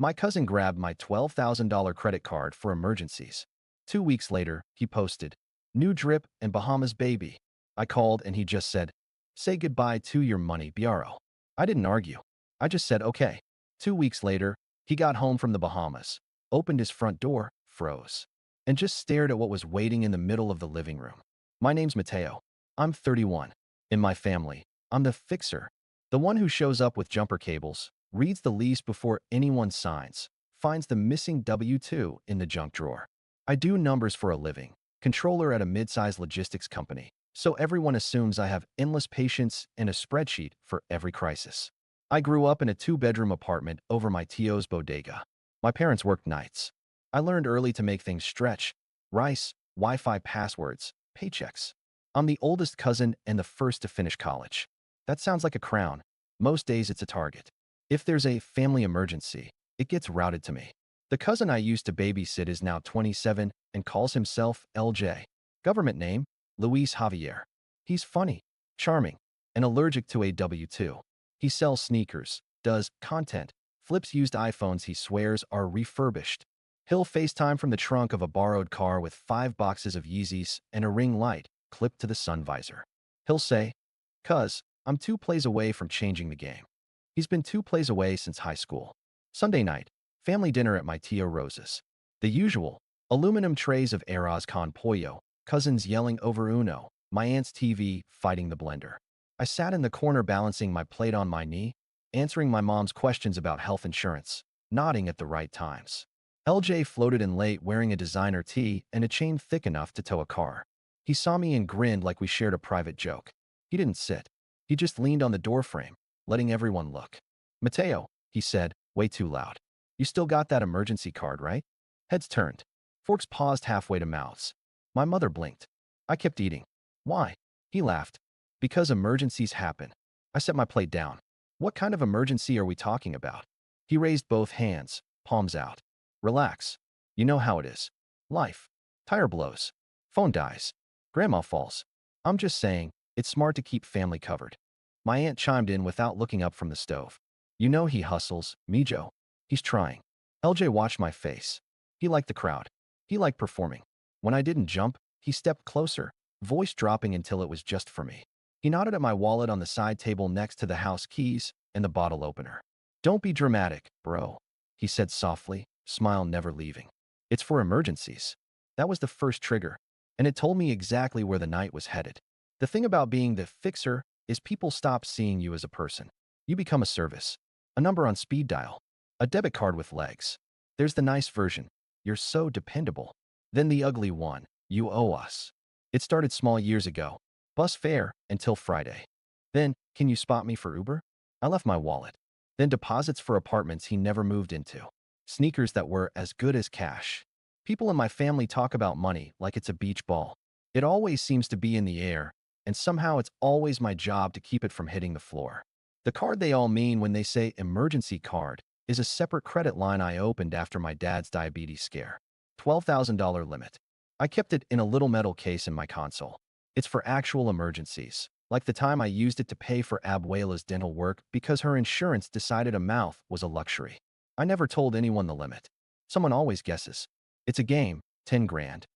My cousin grabbed my $12,000 credit card for emergencies. 2 weeks later, he posted, "New drip and Bahamas baby." I called and he just said, "Say goodbye to your money, bro." I didn't argue. I just said, "Okay." 2 weeks later, he got home from the Bahamas, opened his front door, froze, and just stared at what was waiting in the middle of the living room. My name's Mateo. I'm 31. In my family, I'm the fixer, the one who shows up with jumper cables, reads the lease before anyone signs, finds the missing W-2 in the junk drawer. I do numbers for a living, controller at a mid-sized logistics company, so everyone assumes I have endless patience and a spreadsheet for every crisis. I grew up in a two-bedroom apartment over my tio's bodega. My parents worked nights. I learned early to make things stretch: rice, Wi-Fi passwords, paychecks. I'm the oldest cousin and the first to finish college. That sounds like a crown. Most days it's a target. If there's a family emergency, it gets routed to me. The cousin I used to babysit is now 27 and calls himself LJ. Government name, Luis Javier. He's funny, charming, and allergic to a W-2. He sells sneakers, does content, flips used iPhones he swears are refurbished. He'll FaceTime from the trunk of a borrowed car with 5 boxes of Yeezys and a ring light clipped to the sun visor. He'll say, "Cuz, I'm 2 plays away from changing the game." He's been 2 plays away since high school. Sunday night, family dinner at my Tio Rosa's. The usual, aluminum trays of arroz con pollo, cousins yelling over Uno, my aunt's TV fighting the blender. I sat in the corner balancing my plate on my knee, answering my mom's questions about health insurance, nodding at the right times. LJ floated in late wearing a designer tee and a chain thick enough to tow a car. He saw me and grinned like we shared a private joke. He didn't sit. He just leaned on the doorframe, letting everyone look. "Mateo," he said, way too loud. "You still got that emergency card, right?" Heads turned. Forks paused halfway to mouths. My mother blinked. I kept eating. "Why?" He laughed. "Because emergencies happen." I set my plate down. "What kind of emergency are we talking about?" He raised both hands, palms out. "Relax. You know how it is. Life. Tire blows. Phone dies. Grandma falls. I'm just saying, it's smart to keep family covered." My aunt chimed in without looking up from the stove. "You know he hustles, Mijo. He's trying." LJ watched my face. He liked the crowd. He liked performing. When I didn't jump, he stepped closer, voice dropping until it was just for me. He nodded at my wallet on the side table next to the house keys and the bottle opener. "Don't be dramatic, bro," he said softly, smile never leaving. "It's for emergencies." That was the first trigger, and it told me exactly where the night was headed. The thing about being the fixer is people stop seeing you as a person. You become a service, a number on speed dial, a debit card with legs. There's the nice version, "You're so dependable." Then the ugly one, "You owe us." It started small years ago. Bus fare until Friday. Then, "Can you spot me for Uber?" I left my wallet. Then deposits for apartments he never moved into. Sneakers that were as good as cash. People in my family talk about money like it's a beach ball. It always seems to be in the air, and somehow it's always my job to keep it from hitting the floor. The card they all mean when they say emergency card is a separate credit line I opened after my dad's diabetes scare. $12,000 limit. I kept it in a little metal case in my console. It's for actual emergencies, like the time I used it to pay for Abuela's dental work because her insurance decided a mouth was a luxury. I never told anyone the limit. Someone always guesses. It's a game, 10 grand.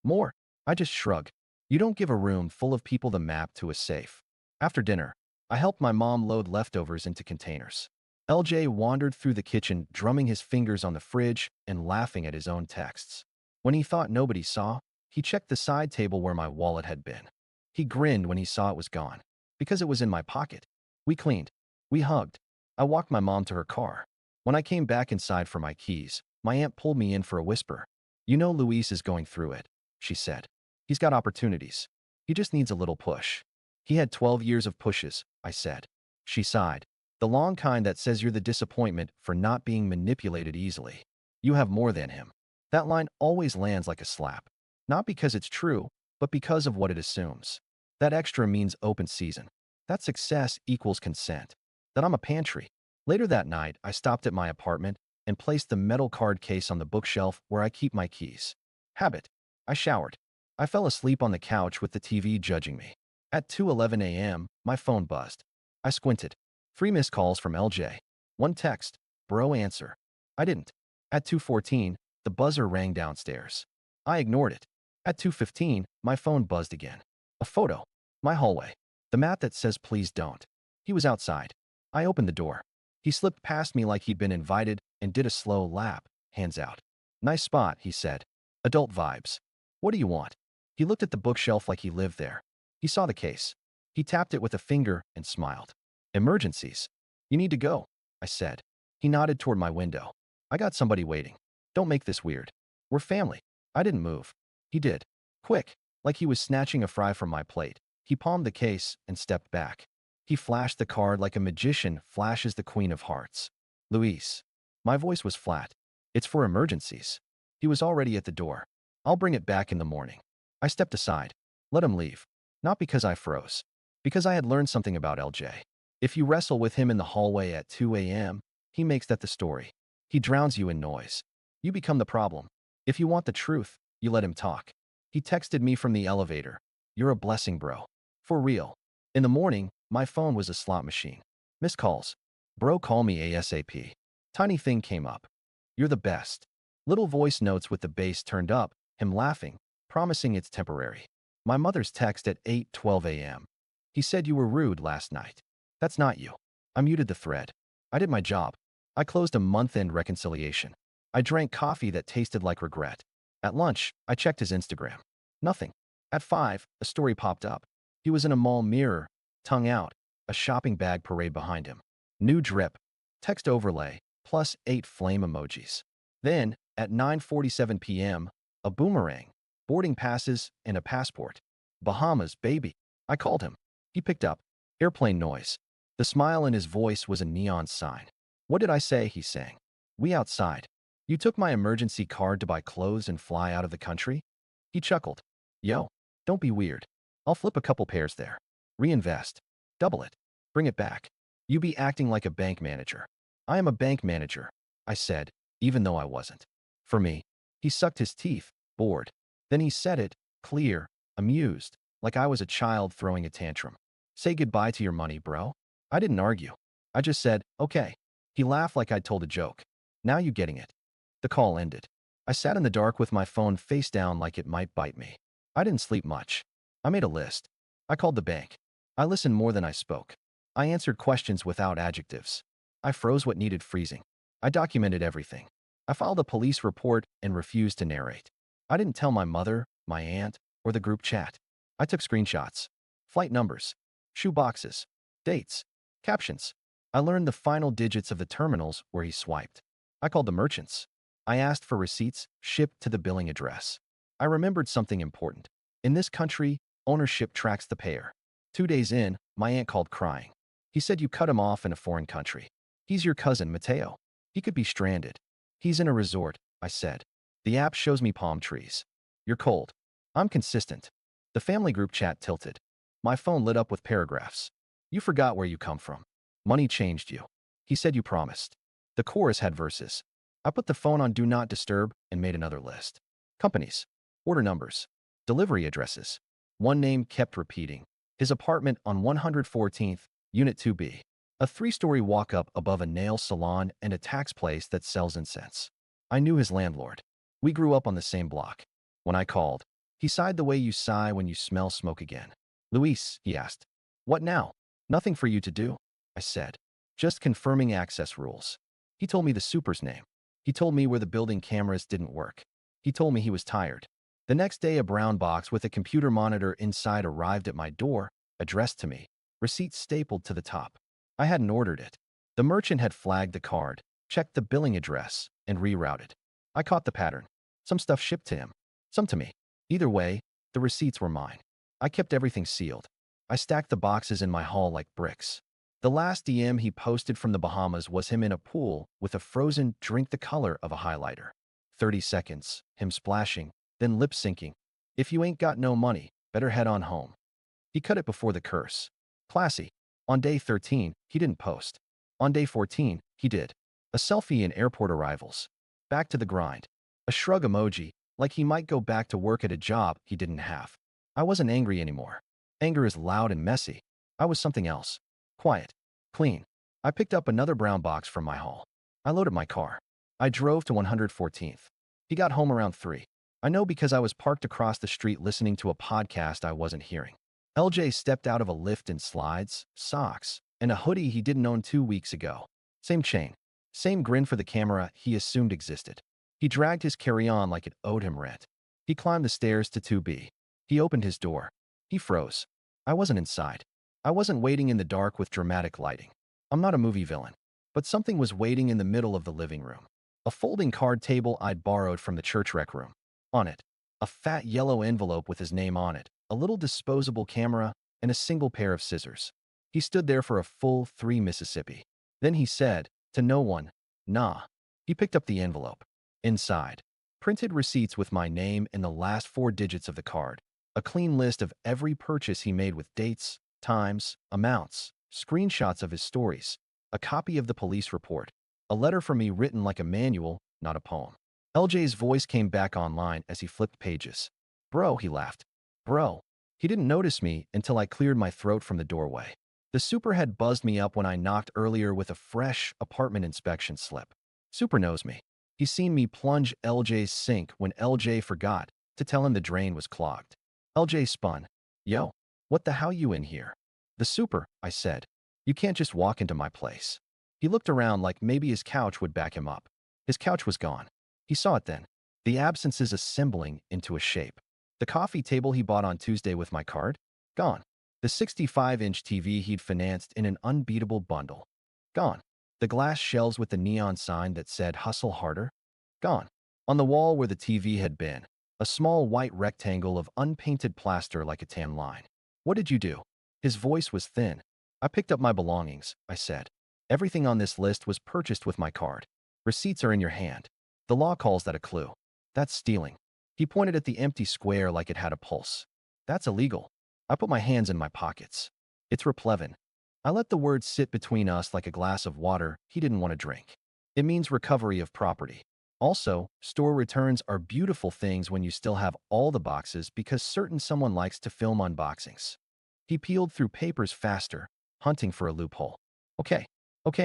More. I just shrug. You don't give a room full of people the map to a safe. After dinner, I helped my mom load leftovers into containers. LJ wandered through the kitchen, drumming his fingers on the fridge and laughing at his own texts. When he thought nobody saw, he checked the side table where my wallet had been. He grinned when he saw it was gone, because it was in my pocket. We cleaned. We hugged. I walked my mom to her car. When I came back inside for my keys, my aunt pulled me in for a whisper. "You know Luis is going through it," she said. "He's got opportunities. He just needs a little push." "He had 12 years of pushes," I said. She sighed. "The long kind that says you're the disappointment for not being manipulated easily. You have more than him." That line always lands like a slap. Not because it's true, but because of what it assumes. That extra means open season. That success equals consent. That I'm a pantry. Later that night, I stopped at my apartment and placed the metal card case on the bookshelf where I keep my keys. Habit. I showered. I fell asleep on the couch with the TV judging me. At 2:11 a.m., my phone buzzed. I squinted. 3 missed calls from LJ. One text. "Bro, answer." I didn't. At 2:14, the buzzer rang downstairs. I ignored it. At 2:15, my phone buzzed again. A photo. My hallway. The map that says please don't. He was outside. I opened the door. He slipped past me like he'd been invited and did a slow lap, hands out. Nice spot, he said. Adult vibes. What do you want? He looked at the bookshelf like he lived there. He saw the case. He tapped it with a finger and smiled. Emergencies. You need to go, I said. He nodded toward my window. I got somebody waiting. Don't make this weird. We're family. I didn't move. He did. Quick, like he was snatching a fry from my plate. He palmed the case and stepped back. He flashed the card like a magician flashes the Queen of Hearts. Luis. My voice was flat. It's for emergencies. He was already at the door. I'll bring it back in the morning. I stepped aside. Let him leave. Not because I froze. Because I had learned something about LJ. If you wrestle with him in the hallway at 2 a.m., he makes that the story. He drowns you in noise. You become the problem. If you want the truth, you let him talk. He texted me from the elevator. You're a blessing, bro. For real. In the morning, my phone was a slot machine. Missed calls. Bro, call me ASAP. Tiny thing came up. You're the best. Little voice notes with the bass turned up, him laughing, promising it's temporary. My mother's text at 8:12 a.m. He said you were rude last night. That's not you. I muted the thread. I did my job. I closed a month-end reconciliation. I drank coffee that tasted like regret. At lunch, I checked his Instagram. Nothing. At 5, a story popped up. He was in a mall mirror, tongue out, a shopping bag parade behind him. New drip. Text overlay, plus 8 flame emojis. Then, at 9:47 p.m., a boomerang, boarding passes, and a passport. Bahamas, baby. I called him. He picked up. Airplane noise. The smile in his voice was a neon sign. What did I say? He sang. We outside. You took my emergency card to buy clothes and fly out of the country? He chuckled. Yo, don't be weird. I'll flip a couple pairs there. Reinvest. Double it. Bring it back. You be acting like a bank manager. I am a bank manager, I said, even though I wasn't. For me. He sucked his teeth, bored. Then he said it, clear, amused, like I was a child throwing a tantrum. Say goodbye to your money, bro. I didn't argue. I just said, okay. He laughed like I'd told a joke. Now you getting it. The call ended. I sat in the dark with my phone face down like it might bite me. I didn't sleep much. I made a list. I called the bank. I listened more than I spoke. I answered questions without adjectives. I froze what needed freezing. I documented everything. I filed a police report and refused to narrate. I didn't tell my mother, my aunt, or the group chat. I took screenshots. Flight numbers. Shoe boxes. Dates. Captions. I learned the final digits of the terminals where he swiped. I called the merchants. I asked for receipts shipped to the billing address. I remembered something important. In this country, ownership tracks the payer. 2 days in, my aunt called crying. He said you cut him off in a foreign country. He's your cousin, Mateo. He could be stranded. He's in a resort, I said. The app shows me palm trees. You're cold. I'm consistent. The family group chat tilted. My phone lit up with paragraphs. You forgot where you come from. Money changed you. He said you promised. The chorus had verses. I put the phone on Do Not Disturb and made another list. Companies. Order numbers. Delivery addresses. One name kept repeating. His apartment on 114th, Unit 2B. A 3-story walk-up above a nail salon and a tax place that sells incense. I knew his landlord. We grew up on the same block. When I called, he sighed the way you sigh when you smell smoke again. Luis, he asked. What now? Nothing for you to do, I said. Just confirming access rules. He told me the super's name. He told me where the building cameras didn't work. He told me he was tired. The next day, a brown box with a computer monitor inside arrived at my door, addressed to me, receipt stapled to the top. I hadn't ordered it. The merchant had flagged the card, checked the billing address, and rerouted. I caught the pattern. Some stuff shipped to him, some to me. Either way, the receipts were mine. I kept everything sealed. I stacked the boxes in my hall like bricks. The last DM he posted from the Bahamas was him in a pool with a frozen drink the color of a highlighter. 30 seconds, him splashing, then lip syncing. If you ain't got no money, better head on home. He cut it before the curse. Classy. On day 13, he didn't post. On day 14, he did. A selfie in airport arrivals. Back to the grind. A shrug emoji, like he might go back to work at a job he didn't have. I wasn't angry anymore. Anger is loud and messy. I was something else. Quiet. Clean. I picked up another brown box from my haul. I loaded my car. I drove to 114th. He got home around 3. I know because I was parked across the street listening to a podcast I wasn't hearing. LJ stepped out of a lift in slides, socks, and a hoodie he didn't own 2 weeks ago. Same chain. Same grin for the camera he assumed existed. He dragged his carry-on like it owed him rent. He climbed the stairs to 2B. He opened his door. He froze. I wasn't inside. I wasn't waiting in the dark with dramatic lighting. I'm not a movie villain. But something was waiting in the middle of the living room. A folding card table I'd borrowed from the church rec room. On it, a fat yellow envelope with his name on it, a little disposable camera, and a single pair of scissors. He stood there for a full 3 Mississippi. Then he said, to no one, nah. He picked up the envelope. Inside, printed receipts with my name and the last 4 digits of the card. A clean list of every purchase he made with dates, times, amounts, screenshots of his stories, a copy of the police report, a letter from me written like a manual, not a poem. LJ's voice came back online as he flipped pages. Bro, he laughed. Bro. He didn't notice me until I cleared my throat from the doorway. The super had buzzed me up when I knocked earlier with a fresh apartment inspection slip. Super knows me. He's seen me plunge LJ's sink when LJ forgot to tell him the drain was clogged. LJ spun. Yo, what the hell you in here? The super, I said. You can't just walk into my place. He looked around like maybe his couch would back him up. His couch was gone. He saw it then. The absences assembling into a shape. The coffee table he bought on Tuesday with my card? Gone. The 65-inch TV he'd financed in an unbeatable bundle? Gone. The glass shelves with the neon sign that said hustle harder? Gone. On the wall where the TV had been, a small white rectangle of unpainted plaster like a tan line. What did you do? His voice was thin. I picked up my belongings, I said. Everything on this list was purchased with my card. Receipts are in your hand. The law calls that a clue. That's stealing. He pointed at the empty square like it had a pulse. That's illegal. I put my hands in my pockets. It's replevin. I let the words sit between us like a glass of water he didn't want to drink. It means recovery of property. Also, store returns are beautiful things when you still have all the boxes because certain someone likes to film unboxings. He peeled through papers faster, hunting for a loophole. Okay,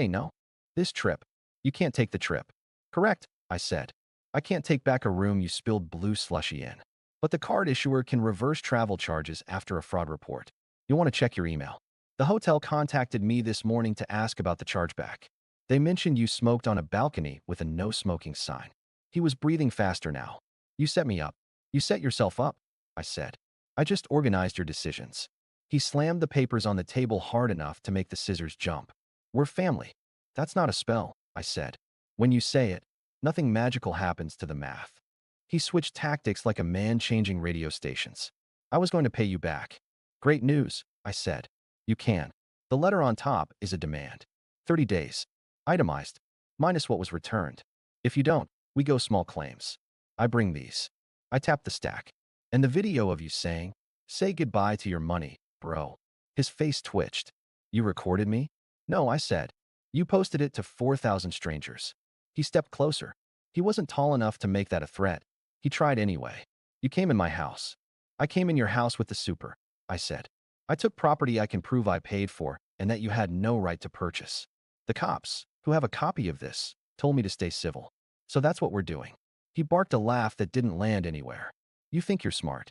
no. This trip. You can't take the trip. Correct, I said. I can't take back a room you spilled blue slushy in. But the card issuer can reverse travel charges after a fraud report. You'll want to check your email. The hotel contacted me this morning to ask about the chargeback. They mentioned you smoked on a balcony with a no smoking sign. He was breathing faster now. You set me up. You set yourself up, I said. I just organized your decisions. He slammed the papers on the table hard enough to make the scissors jump. We're family. That's not a spell, I said. When you say it, nothing magical happens to the math. He switched tactics like a man changing radio stations. I was going to pay you back. Great news, I said. You can. The letter on top is a demand. 30 days. Itemized. Minus what was returned. If you don't, we go small claims. I bring these. I tapped the stack. And the video of you saying, say goodbye to your money, bro. His face twitched. You recorded me? No, I said. You posted it to 4,000 strangers. He stepped closer. He wasn't tall enough to make that a threat. He tried anyway. You came in my house. I came in your house with the super, I said. I took property I can prove I paid for and that you had no right to purchase. The cops, who have a copy of this, told me to stay civil. So that's what we're doing. He barked a laugh that didn't land anywhere. You think you're smart.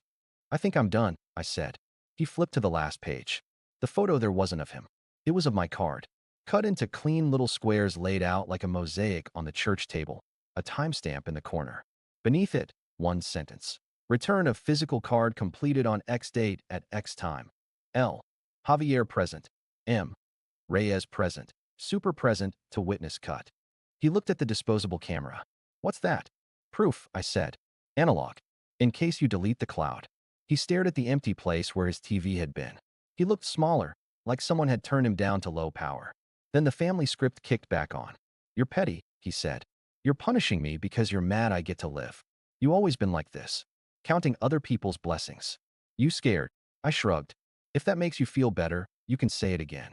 I think I'm done, I said. He flipped to the last page. The photo there wasn't of him. It was of my card, cut into clean little squares laid out like a mosaic on the church table, a timestamp in the corner. Beneath it, one sentence. Return of physical card completed on X date at X time. L. Javier present. M. Reyes present. Super present to witness cut. He looked at the disposable camera. What's that? Proof, I said. Analog. In case you delete the cloud. He stared at the empty place where his TV had been. He looked smaller, like someone had turned him down to low power. Then the family script kicked back on. You're petty, he said. You're punishing me because you're mad I get to live. You always been like this. Counting other people's blessings. You scared. I shrugged. If that makes you feel better, you can say it again.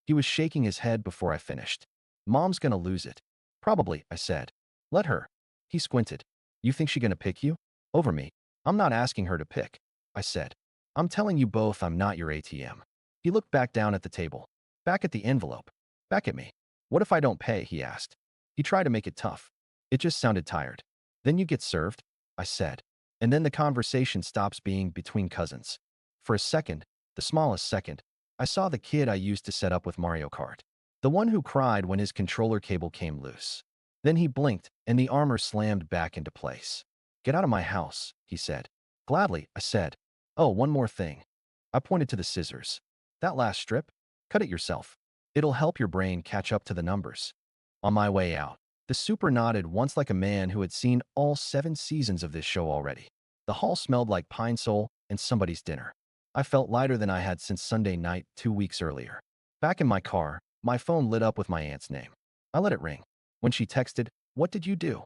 He was shaking his head before I finished. Mom's gonna lose it. Probably, I said. Let her. He squinted. You think she gonna pick you? Over me. I'm not asking her to pick, I said. I'm telling you both I'm not your ATM. He looked back down at the table. Back at the envelope. Back at me. What if I don't pay, he asked. He tried to make it tough. It just sounded tired. Then you get served, I said. And then the conversation stops being between cousins. For a second, the smallest second, I saw the kid I used to set up with Mario Kart. The one who cried when his controller cable came loose. Then he blinked, and the armor slammed back into place. Get out of my house, he said. Gladly, I said. Oh, one more thing. I pointed to the scissors. That last strip? Cut it yourself. It'll help your brain catch up to the numbers. On my way out, the super nodded once like a man who had seen all 7 seasons of this show already. The hall smelled like pine sol and somebody's dinner. I felt lighter than I had since Sunday night 2 weeks earlier. Back in my car, my phone lit up with my aunt's name. I let it ring. When she texted, "What did you do?"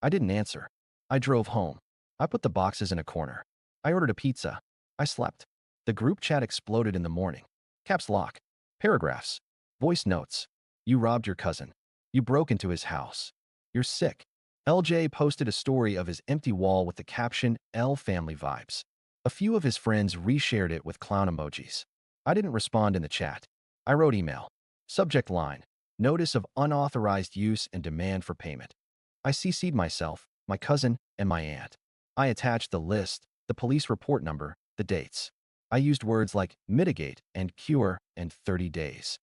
I didn't answer. I drove home. I put the boxes in a corner. I ordered a pizza. I slept. The group chat exploded in the morning. Caps lock. Paragraphs. Voice notes. You robbed your cousin. You broke into his house. You're sick. LJ posted a story of his empty wall with the caption, L family vibes. A few of his friends reshared it with clown emojis. I didn't respond in the chat. I wrote email. Subject line. Notice of unauthorized use and demand for payment. I CC'd myself, my cousin, and my aunt. I attached the list, the police report number, the dates. I used words like mitigate and cure and 30 days.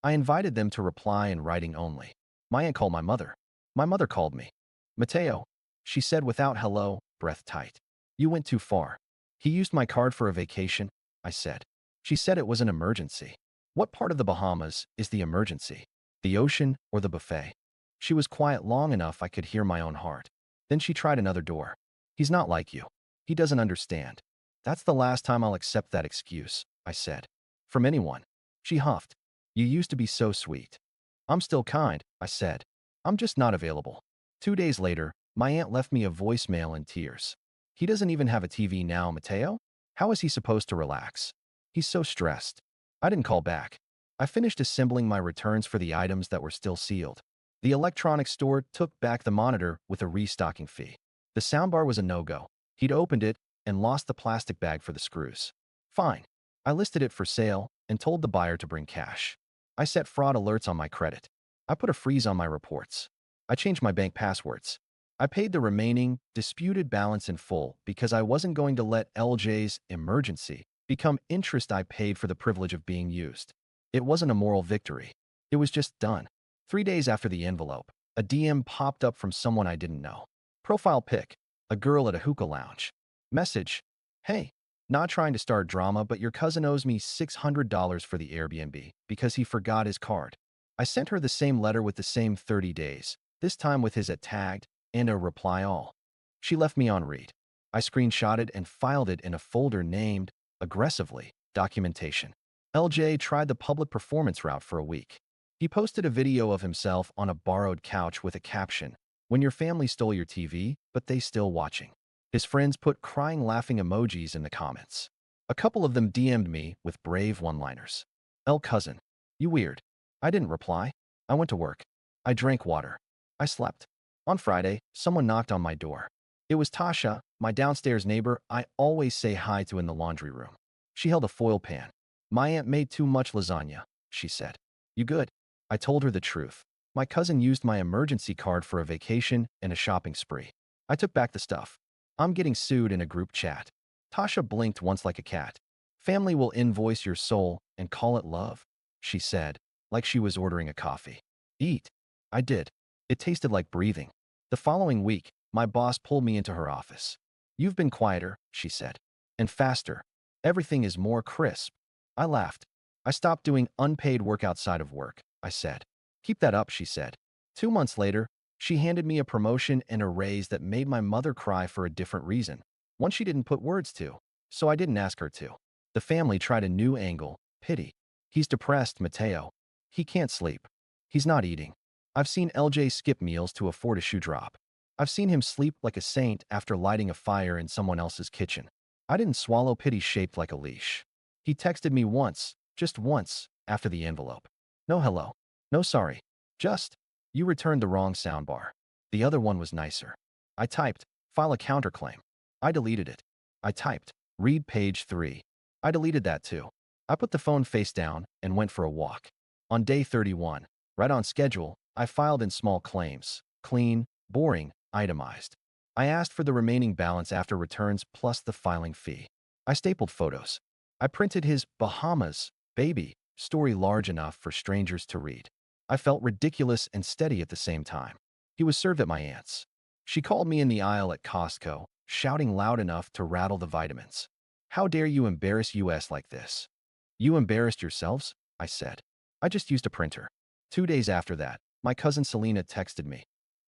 I invited them to reply in writing only. My aunt called my mother. My mother called me. Mateo, she said without hello, breath tight. You went too far. He used my card for a vacation, I said. She said it was an emergency. What part of the Bahamas is the emergency? The ocean or the buffet? She was quiet long enough I could hear my own heart. Then she tried another door. He's not like you. He doesn't understand. That's the last time I'll accept that excuse, I said. From anyone. She huffed. You used to be so sweet. I'm still kind, I said. I'm just not available. 2 days later, my aunt left me a voicemail in tears. He doesn't even have a TV now, Mateo? How is he supposed to relax? He's so stressed. I didn't call back. I finished assembling my returns for the items that were still sealed. The electronics store took back the monitor with a restocking fee. The soundbar was a no-go. He'd opened it and lost the plastic bag for the screws. Fine. I listed it for sale and told the buyer to bring cash. I set fraud alerts on my credit. I put a freeze on my reports. I changed my bank passwords. I paid the remaining disputed balance in full because I wasn't going to let LJ's emergency become interest I paid for the privilege of being used. It wasn't a moral victory. It was just done. 3 days after the envelope, a DM popped up from someone I didn't know. Profile pic, a girl at a hookah lounge. Message, hey, not trying to start drama, but your cousin owes me $600 for the Airbnb because he forgot his card. I sent her the same letter with the same 30 days, this time with his tagged and a reply all. She left me on read. I screenshotted and filed it in a folder named, aggressively, documentation. LJ tried the public performance route for a week. He posted a video of himself on a borrowed couch with a caption, when your family stole your TV, but they still watching. His friends put crying laughing emojis in the comments. A couple of them DM'd me with brave one-liners. L cousin, you weird. I didn't reply. I went to work. I drank water. I slept. On Friday, someone knocked on my door. It was Tasha, my downstairs neighbor I always say hi to in the laundry room. She held a foil pan. My aunt made too much lasagna, she said. You good? I told her the truth. My cousin used my emergency card for a vacation and a shopping spree. I took back the stuff. I'm getting sued in a group chat. Tasha blinked once like a cat. Family will invoice your soul and call it love, she said, like she was ordering a coffee. Eat. I did. It tasted like breathing. The following week, my boss pulled me into her office. You've been quieter, she said. And faster. Everything is more crisp. I laughed. I stopped doing unpaid work outside of work, I said. Keep that up, she said. 2 months later, she handed me a promotion and a raise that made my mother cry for a different reason. One she didn't put words to, so I didn't ask her to. The family tried a new angle, pity. He's depressed, Mateo. He can't sleep. He's not eating. I've seen LJ skip meals to afford a shoe drop. I've seen him sleep like a saint after lighting a fire in someone else's kitchen. I didn't swallow pity shaped like a leash. He texted me once, just once, after the envelope. No hello. No sorry. Just, you returned the wrong soundbar. The other one was nicer. I typed, file a counterclaim. I deleted it. I typed, read page 3. I deleted that too. I put the phone face down and went for a walk. On day 31, right on schedule, I filed in small claims. Clean, Boring, itemized. I asked for the remaining balance after returns plus the filing fee. I stapled photos. I printed his Bahamas, baby, story large enough for strangers to read. I felt ridiculous and steady at the same time. He was served at my aunt's. She called me in the aisle at Costco, shouting loud enough to rattle the vitamins. How dare you embarrass us like this? You embarrassed yourselves? I said. I just used a printer. 2 days after that, my cousin Selena texted me.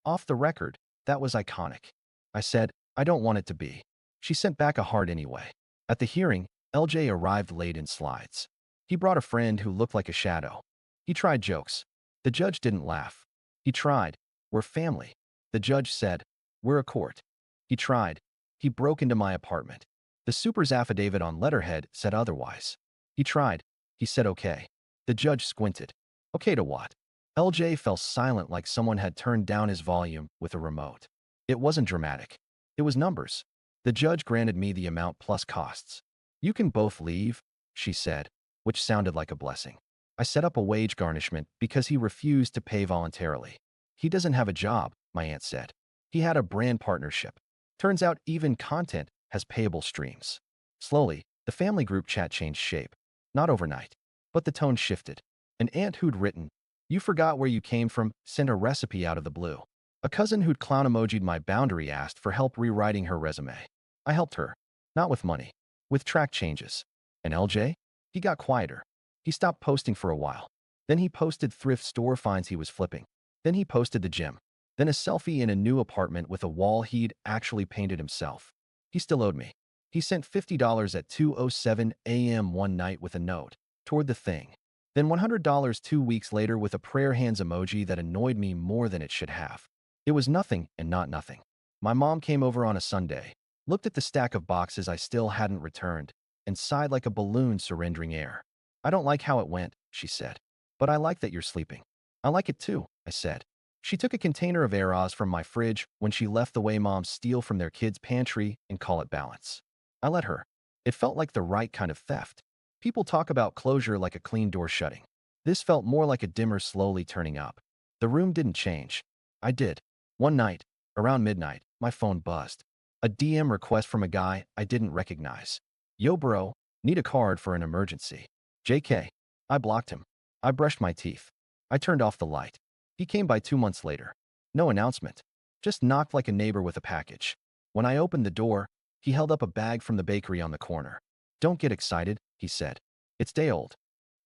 Off the record, that was iconic. I said, I don't want it to be. She sent back a heart anyway. At the hearing, LJ arrived late in slides. He brought a friend who looked like a shadow. He tried jokes. The judge didn't laugh. He tried. We're family. The judge said, we're a court. He tried. He broke into my apartment. The super's affidavit on letterhead said otherwise. He tried. He said okay. The judge squinted. Okay to what? LJ fell silent like someone had turned down his volume with a remote. It wasn't dramatic. It was numbers. The judge granted me the amount plus costs. You can both leave, she said, which sounded like a blessing. I set up a wage garnishment because he refused to pay voluntarily. He doesn't have a job, my aunt said. He had a brand partnership. Turns out even content has payable streams. Slowly, the family group chat changed shape. Not overnight, but the tone shifted. An aunt who'd written, "You forgot where you came from," sent a recipe out of the blue. A cousin who'd clown emoji'd my boundary asked for help rewriting her resume. I helped her. Not with money. With track changes. And LJ? He got quieter. He stopped posting for a while. Then he posted thrift store finds he was flipping. Then he posted the gym. Then a selfie in a new apartment with a wall he'd actually painted himself. He still owed me. He sent $50 at 2:07 a.m. one night with a note. Toward the thing. Then $100 2 weeks later with a prayer hands emoji that annoyed me more than it should have. It was nothing and not nothing. My mom came over on a Sunday, looked at the stack of boxes I still hadn't returned, and sighed like a balloon surrendering air. I don't like how it went, she said. But I like that you're sleeping. I like it too, I said. She took a container of Eros from my fridge when she left the way moms steal from their kids' pantry and call it balance. I let her. It felt like the right kind of theft. People talk about closure like a clean door shutting. This felt more like a dimmer slowly turning up. The room didn't change. I did. One night, around midnight, my phone buzzed. A DM request from a guy I didn't recognize. Yo bro, need a card for an emergency. JK. I blocked him. I brushed my teeth. I turned off the light. He came by 2 months later. No announcement. Just knocked like a neighbor with a package. When I opened the door, he held up a bag from the bakery on the corner. Don't get excited, he said. It's day old.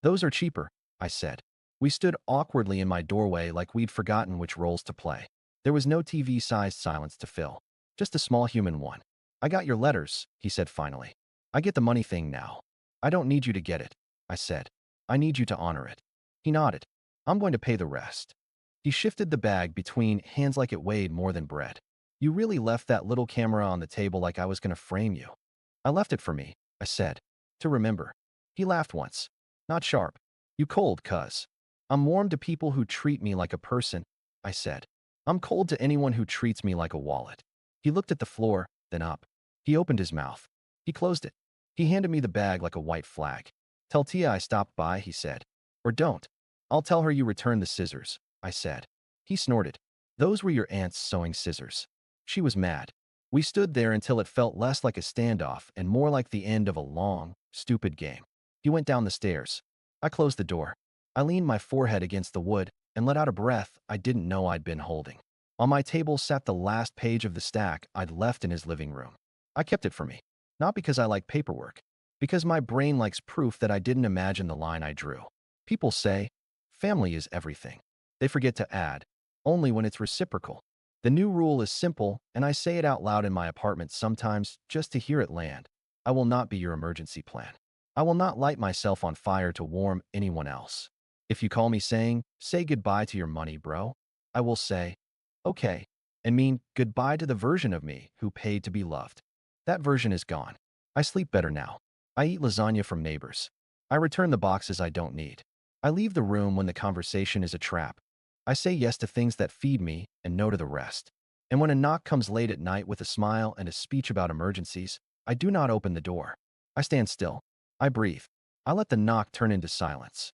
Those are cheaper, I said. We stood awkwardly in my doorway like we'd forgotten which roles to play. There was no TV-sized silence to fill. Just a small human one. I got your letters, he said finally. I get the money thing now. I don't need you to get it, I said. I need you to honor it. He nodded. I'm going to pay the rest. He shifted the bag between hands like it weighed more than bread. You really left that little camera on the table like I was going to frame you. I left it for me, I said. To remember. He laughed once. Not sharp. You cold, cuz. I'm warm to people who treat me like a person, I said. I'm cold to anyone who treats me like a wallet. He looked at the floor, then up. He opened his mouth. He closed it. He handed me the bag like a white flag. Tell Tia I stopped by, he said. Or don't. I'll tell her you returned the scissors, I said. He snorted. Those were your aunt's sewing scissors. She was mad. We stood there until it felt less like a standoff and more like the end of a long, stupid game. He went down the stairs. I closed the door. I leaned my forehead against the wood and let out a breath I didn't know I'd been holding. On my table sat the last page of the stack I'd left in his living room. I kept it for me. Not because I like paperwork. Because my brain likes proof that I didn't imagine the line I drew. People say, family is everything. They forget to add, only when it's reciprocal. The new rule is simple, and I say it out loud in my apartment sometimes just to hear it land. I will not be your emergency plan. I will not light myself on fire to warm anyone else. If you call me saying, say goodbye to your money, bro, I will say, okay, and mean goodbye to the version of me who paid to be loved. That version is gone. I sleep better now. I eat lasagna from neighbors. I return the boxes I don't need. I leave the room when the conversation is a trap. I say yes to things that feed me and no to the rest. And when a knock comes late at night with a smile and a speech about emergencies, I do not open the door. I stand still. I breathe. I let the knock turn into silence.